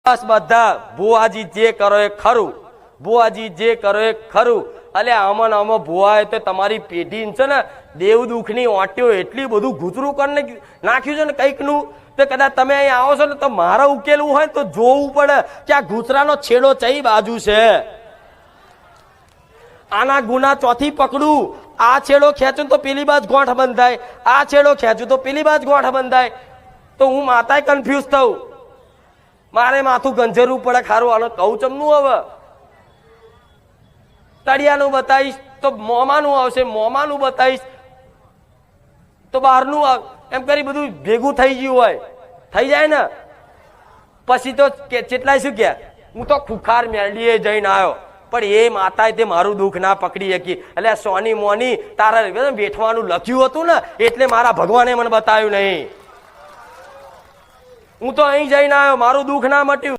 બસ બધા ભુવાજી જે કરો એ ખરું, ભુવાજી જે કરો એ ખરું. અલે આમાં આમાં ભુવાએ તો તમારી પેઢી છે ને દેવ દુઃખની ઓટીઓ એટલી બધું ગુતરું કરીને નાખ્યું છે ને કંઈકનું, તો કદાચ તમે અહીં આવો છો ને તો મારે ઉકેલવું હોય તો જોવું પડે કે આ ગુતરાનો છેડો કઈ બાજુ છે. આના ગુના ચોથી પકડું, આ છેડો ખેંચું તો પેલી બાજ ગોઠ બંધાય, આ છેડો ખેંચું તો પેલી બાજ ગોઠ બંધાય, તો હું માતાએ કન્ફ્યુઝ થઉં. મારે માથું ગંજરવું પડે. ખારું આનો કહું ચમનું હવે તળિયાનું બતાવીશ તો મોમાનું આવશે, મોમાનું બતાવીશ તો બહારનું, એમ કરી બધું ભેગું થઈ ગયું હોય, થઈ જાય ને. પછી તો કેટલાય શું કે હું તો ખુખાર મેળીએ જઈને આવ્યો, પણ એ માતાએ તે મારું દુઃખ ના પકડી શકી. એટલે સોની મોની તારા બેઠવાનું લખ્યું હતું ને એટલે મારા ભગવાને મને બતાવ્યું નહીં. હું તો અહીં જઈને આવ્યો, મારું દુઃખ ના મટ્યું.